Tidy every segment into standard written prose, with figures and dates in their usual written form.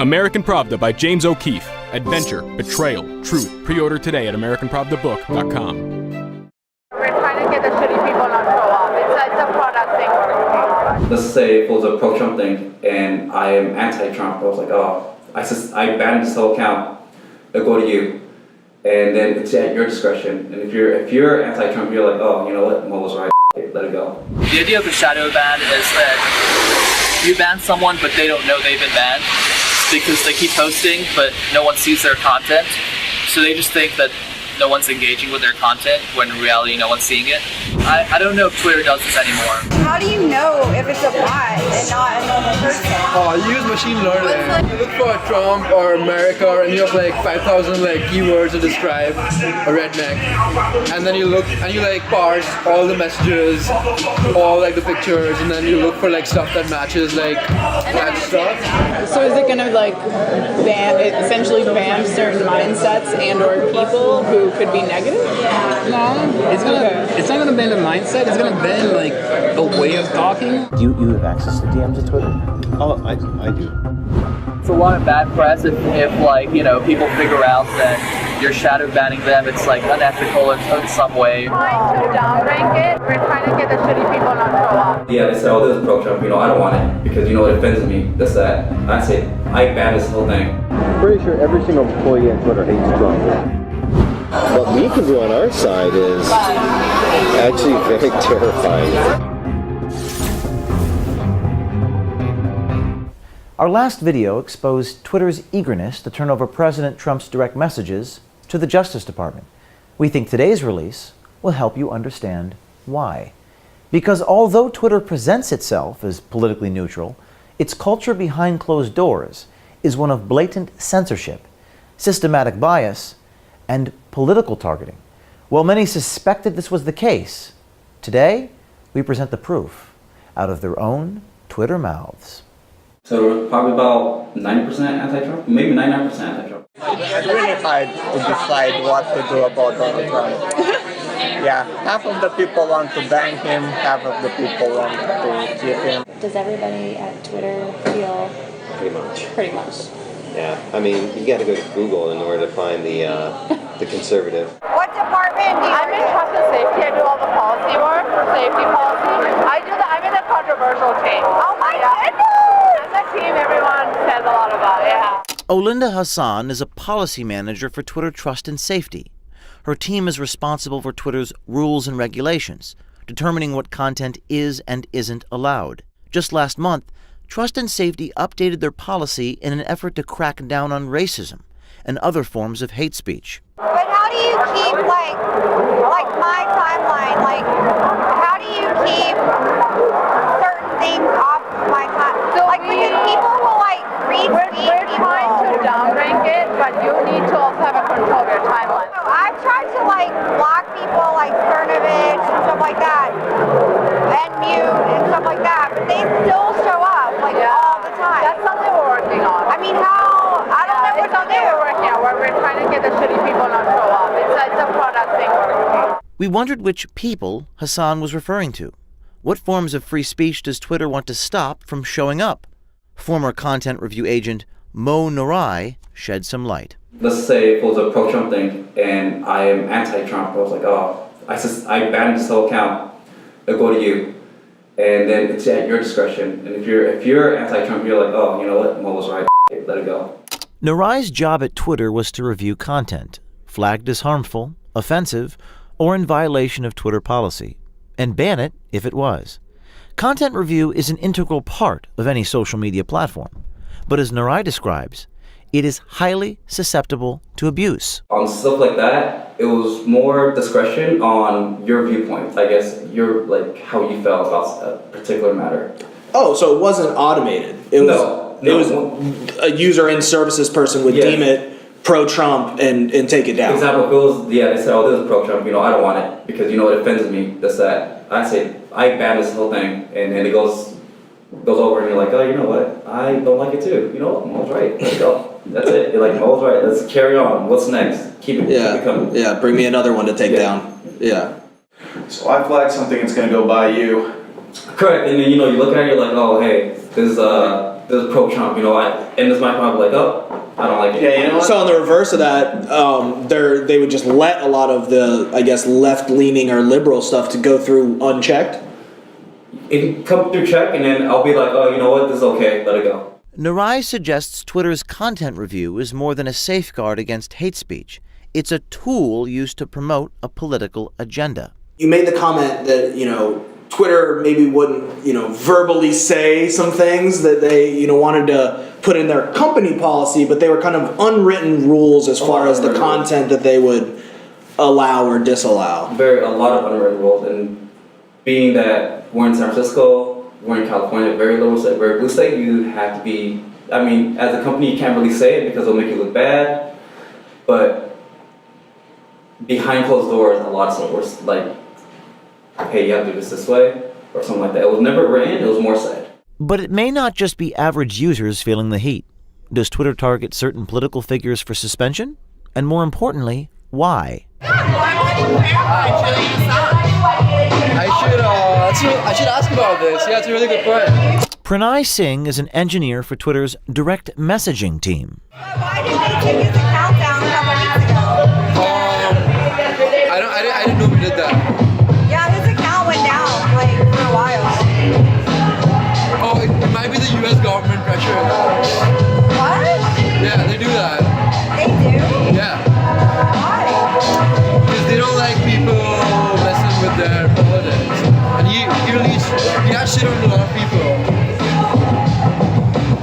American Pravda by James O'Keefe. Adventure, betrayal, truth. Pre-order today at AmericanPravdaBook.com. We're trying to get the shitty people not show up. It's a product thing we're working on. Let's say it was a pro-Trump thing and I am anti-Trump. I was like, oh, I banned this whole account. It'll go to you. And then it's at your discretion. And if you're anti-Trump, you're like, oh, you know what, Mo was right. Let it go. The idea of the shadow ban is that you ban someone, but they don't know they've been banned because they keep posting, but no one sees their content. So they just think that no one's engaging with their content, when in reality no one's seeing it. I don't know if Twitter does this anymore. How do you know if it's a bot and not a normal person? You use machine learning. You look for Trump or America and you have like 5,000 like keywords to describe a redneck. And then you look and you like parse all the messages, all like the pictures, and then you look for like stuff that matches like that stuff. So is it gonna like essentially ban certain mindsets and or people who could be negative? No, it's not gonna ban the mindset. It's gonna ban like a way of talking. Do you have access to DMs at Twitter? Oh, I do. It's a lot of bad press if like, you know, people figure out that you're shadow banning them. It's like unethical in some way. We're trying to downrank it. We're trying to get the shitty people not show up. Yeah, they said, oh, this is pro-Trump. I don't want it because it offends me. That's that. I say, I ban this whole thing. I'm pretty sure every single employee on Twitter hates Trump. What we can do on our side is actually very terrifying. Our last video exposed Twitter's eagerness to turn over President Trump's direct messages to the Justice Department. We think today's release will help you understand why. Because although Twitter presents itself as politically neutral, its culture behind closed doors is one of blatant censorship, systematic bias, and political targeting. While many suspected this was the case, today we present the proof out of their own Twitter mouths. So we're probably about 90% anti-Trump, maybe 99% anti-Trump. It's really hard to decide what to do about Donald Trump. Yeah, half of the people want to ban him, half of the people want to keep him. Does everybody at Twitter feel? Pretty much. Yeah, I mean, you got to go to Google in order to find the conservative. What department do you I'm in trust and safety. I do all the policy work for safety policy. I'm in the controversial team. Oh my goodness! I'm the team everyone says a lot about, yeah. Olinda Hassan is a policy manager for Twitter Trust and Safety. Her team is responsible for Twitter's rules and regulations, determining what content is and isn't allowed. Just last month, Trust and Safety updated their policy in an effort to crack down on racism and other forms of hate speech. But how do you keep like my timeline? Like, how do you keep certain things off my timeline? So like, because people will like read. We're trying to downrank it, but you need to also have a control of your timeline. So I've tried to like block people like Cernovich and stuff like that, and mute and stuff like that, but they still show up all the time. That's something we're working on. I mean, I don't know what it's something to do. we're working on. We're trying to get the shitty people not show up. It's a product thing we're working on. We wondered which people Hassan was referring to. What forms of free speech does Twitter want to stop from showing up? Former content review agent Mo Nurai shed some light. Let's say it was a pro-Trump thing and I am anti-Trump. I was like, oh, I banned this whole account. It'll go to you. And then it's at your discretion. And if you're anti-Trump, you're like, oh, you know what, Mo was right. Let it go. Nurai's job at Twitter was to review content flagged as harmful, offensive, or in violation of Twitter policy, and ban it if it was. Content review is an integral part of any social media platform, but as Nurai describes, it is highly susceptible to abuse. On stuff like that, it was more discretion on your viewpoint. I guess how you felt about a particular matter. Oh, so it wasn't automated. It was a user and services person would deem it pro-Trump and take it down. Example, if it was, they said, oh, this is pro-Trump, I don't want it because, it offends me, that's that. I say, I ban this whole thing, and it goes over and you're like, oh, you know what, I don't like it too. You know what, Mo's right, let's go. That's it, you're like, Mo's right, let's carry on, what's next? Keep it coming. Yeah, bring me another one to take down. Yeah. So I flag something, it's gonna go by you. Correct, and then, you look at it, you're like, oh, hey, this there's pro-Trump, you know, and this might come up like, oh, I don't like it. Yeah, you know what? So on the reverse of that, they would just let a lot of the, I guess, left-leaning or liberal stuff to go through unchecked. It can come through check, and then I'll be like, oh, you know what, this is okay, let it go. Narai suggests Twitter's content review is more than a safeguard against hate speech. It's a tool used to promote a political agenda. You made the comment that, you know, Twitter maybe wouldn't, you know, verbally say some things that they, you know, wanted to put in their company policy, but they were kind of unwritten rules as far as the content that they would allow or disallow. A lot of unwritten rules, and being that we're in San Francisco, we're in California, very blue state, you have to be, I mean, as a company you can't really say it because it'll make you look bad, but behind closed doors, a lot of stuff was like, hey, you have to do this way, or something like that. It was never written, it was more said. But it may not just be average users feeling the heat. Does Twitter target certain political figures for suspension? And more importantly, why? I should ask about this. Yeah, it's a really good point. Pranay Singh is an engineer for Twitter's direct messaging team. Why did they take his account down a couple weeks ago? I didn't know we did that. Yeah, his account went down, like, for a while. Oh, it might be the U.S. government pressure. What? Yeah, they do that. They do? Yeah. Why? Because they don't like people messing with their politics. And he got shit on a lot of people.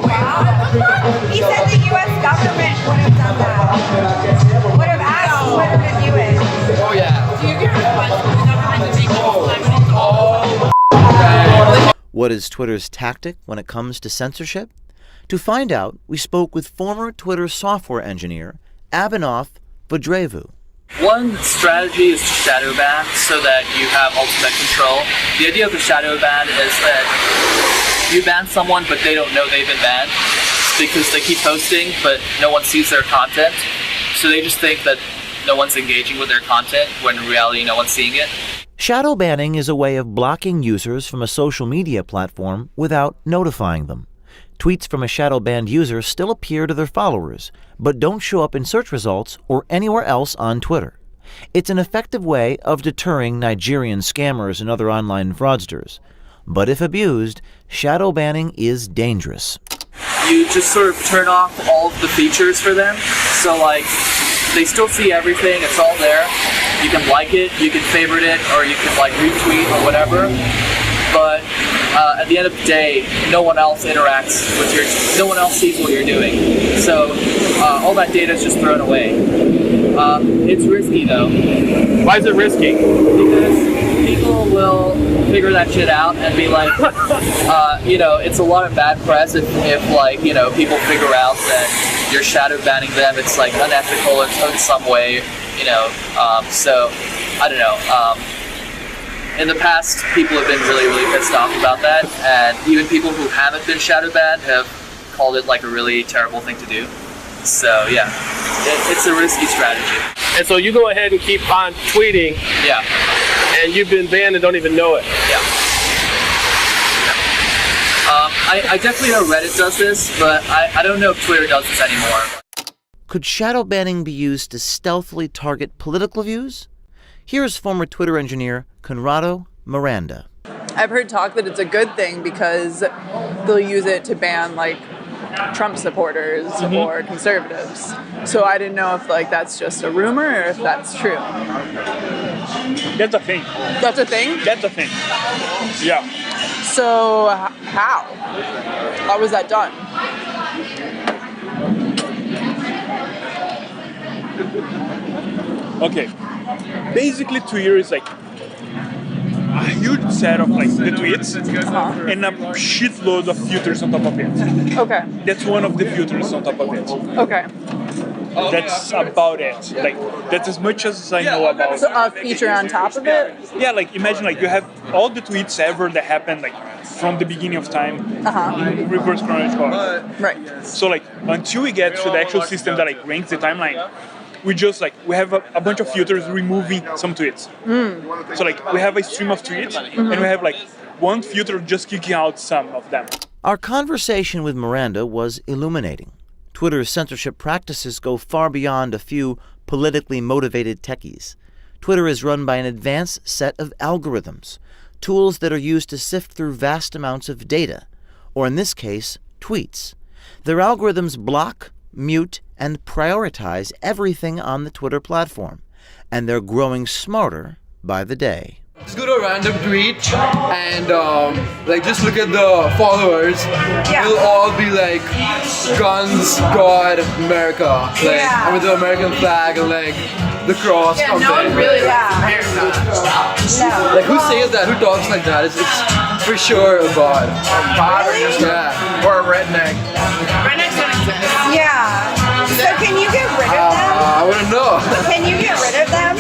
Wow. He said the U.S. government would have done that. Would have asked Twitter to do it. Oh, yeah. Do you get requests from the government to make What is Twitter's tactic when it comes to censorship? To find out, we spoke with former Twitter software engineer Abhinav Vodrevu. One strategy is to shadow ban so that you have ultimate control. The idea of the shadow ban is that you ban someone but they don't know they've been banned because they keep posting but no one sees their content. So they just think that no one's engaging with their content when in reality no one's seeing it. Shadow banning is a way of blocking users from a social media platform without notifying them. Tweets from a shadow banned user still appear to their followers, but don't show up in search results or anywhere else on Twitter. It's an effective way of deterring Nigerian scammers and other online fraudsters. But if abused, shadow banning is dangerous. You just sort of turn off all of the features for them. So like, they still see everything, it's all there. You can like it, you can favorite it, or you can like retweet or whatever. But at the end of the day, no one else interacts with no one else sees what you're doing. So all that data is just thrown away. It's risky though. Why is it risky? Because people will figure that shit out and be like, you know, it's a lot of bad press if like, you know, people figure out that you're shadow banning them. It's like unethical in some way, you know. So I don't know. In the past, people have been really, really pissed off about that, and even people who haven't been shadow banned have called it like a really terrible thing to do. So yeah, it's a risky strategy. And so you go ahead and keep on tweeting. Yeah. And you've been banned and don't even know it. Yeah. I definitely know Reddit does this, but I don't know if Twitter does this anymore. Could shadow banning be used to stealthily target political views? Here's former Twitter engineer Conrado Miranda. I've heard talk that it's a good thing because they'll use it to ban like Trump supporters or conservatives. So I didn't know if like that's just a rumor or if that's true. That's a thing. That's a thing? That's a thing. Yeah. So how? How was that done? Okay. Basically, Twitter is like a huge set of like the tweets and a shitload of filters on top of it. Okay. That's one of the filters on top of it. Okay. That's about it. Like that's as much as I know about. So a feature on top of it? Yeah, like imagine like you have all the tweets ever that happened like from the beginning of time in reverse chronological order. Right. So like until we get to the actual system that like ranks the timeline, we have a bunch of filters removing some tweets. So like we have a stream of tweets and we have like one filter just kicking out some of them. Our conversation with Miranda was illuminating. Twitter's censorship practices go far beyond a few politically motivated techies. Twitter is run by an advanced set of algorithms, tools that are used to sift through vast amounts of data, or in this case, tweets. Their algorithms block, mute, and prioritize everything on the Twitter platform, and they're growing smarter by the day. Just go to a random tweet and just look at the followers. It'll all be like guns, God, America, and with the American flag and the cross. Yeah, no one really likes America. No. Who says that? Who talks like that? It's for sure a God. Or a redneck. Rednecks don't exist. Yeah. So can you get rid of them? I wouldn't know. Can you get rid of them?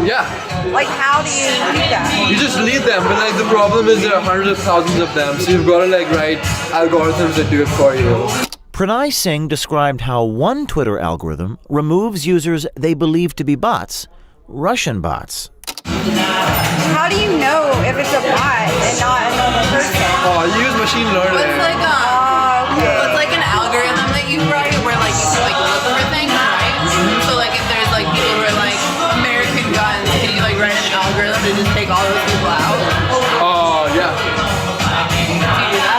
Yeah. Like, how do you do that? You just lead them, but the problem is there are hundreds of thousands of them, so you've got to write algorithms that do it for you. Pranay Singh described how one Twitter algorithm removes users they believe to be bots, Russian bots. How do you know if it's a bot and not a normal person? Oh, you use machine learning. It's like an algorithm that you write where you can look for things, right? So if there's people who are American guns, can you write an algorithm to just take all those people out? Oh, yeah.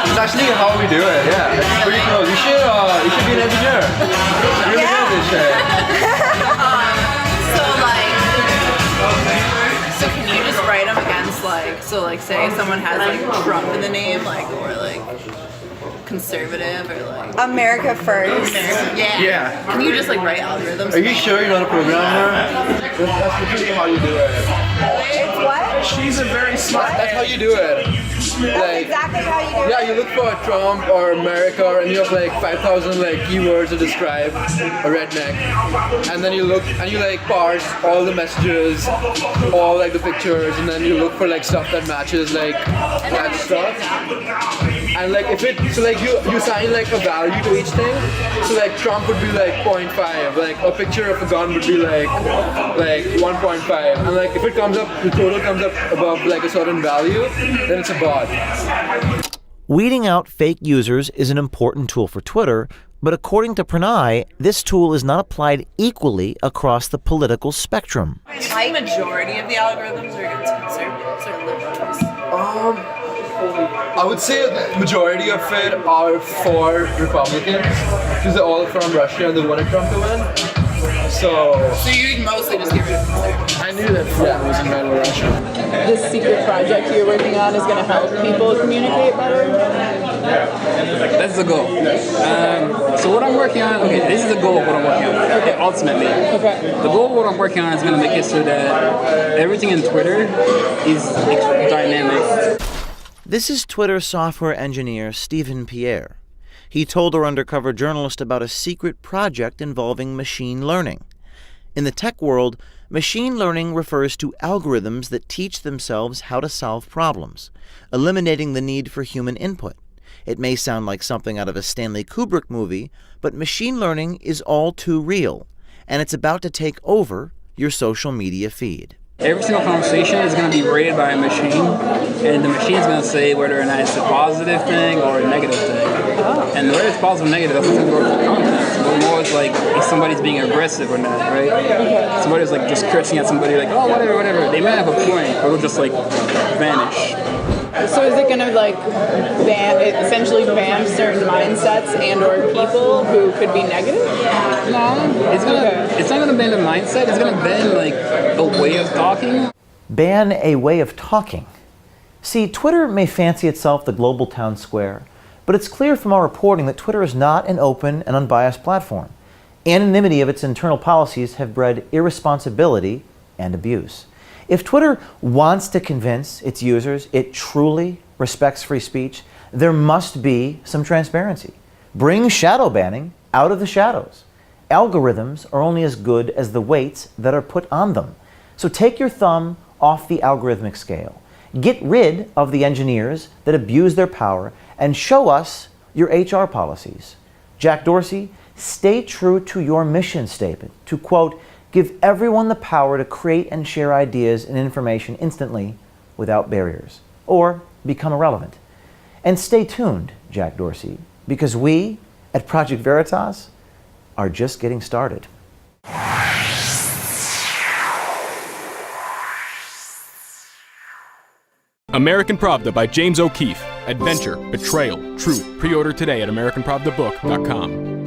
It's actually how we do it, yeah. It's pretty cool. You should be an engineer. You're really good at this shit. So can you just write them against say someone has Trump in the name, or conservative, or America first. Yeah. Can you just write algorithms? Are you sure you're not a programmer? That's literally how you do it. It's what? She's a very smart. That's how you do it. That's exactly how you do it. Yeah, you look for Trump or America, and you have 5,000 keywords to describe a redneck, and then you look and you parse all the messages, all the pictures, and then you look for stuff that matches that stuff. And if it you assign a value to each thing. So Trump would be 0.5, a picture of a gun would be 1.5, and if it comes up, the total comes up above a certain value, then it's a bot. Weeding out fake users is an important tool for Twitter, but according to Pranay, this tool is not applied equally across the political spectrum. The majority of the algorithms are against conservatives or liberals. I would say the majority of it are for Republicans, because they're all from Russia and they wanted Trump to win. So you'd mostly just get rid of conservatives. I knew that Trump was in Russia. This secret project you're working on is going to help people communicate better? That's the goal. So what I'm working on, this is the goal of what I'm working on. Okay. Ultimately. Okay. The goal of what I'm working on is going to make it so that everything in Twitter is dynamic. This is Twitter software engineer Stephen Pierre. He told our undercover journalist about a secret project involving machine learning. In the tech world, machine learning refers to algorithms that teach themselves how to solve problems, eliminating the need for human input. It may sound like something out of a Stanley Kubrick movie, but machine learning is all too real, and it's about to take over your social media feed. Every single conversation is going to be rated by a machine, and the machine is going to say whether or not it's a positive thing or a negative thing. And whether it's positive or negative, that's not going to work for content. But more is if somebody's being aggressive or not, right? Somebody's just cursing at somebody oh, whatever. They might have a point, but it'll just vanish. So is it going to essentially ban certain mindsets and or people who could be negative? No, it's not going to ban the mindset. It's going to ban a way of talking. Ban a way of talking. See, Twitter may fancy itself the global town square, but it's clear from our reporting that Twitter is not an open and unbiased platform. Anonymity of its internal policies have bred irresponsibility and abuse. If Twitter wants to convince its users it truly respects free speech, there must be some transparency. Bring shadow banning out of the shadows. Algorithms are only as good as the weights that are put on them. So take your thumb off the algorithmic scale. Get rid of the engineers that abuse their power and show us your HR policies. Jack Dorsey, stay true to your mission statement to, quote, give everyone the power to create and share ideas and information instantly without barriers, or become irrelevant. And stay tuned, Jack Dorsey, because we at Project Veritas are just getting started. American Pravda by James O'Keefe. Adventure, betrayal, truth. Pre-order today at AmericanPravdaBook.com.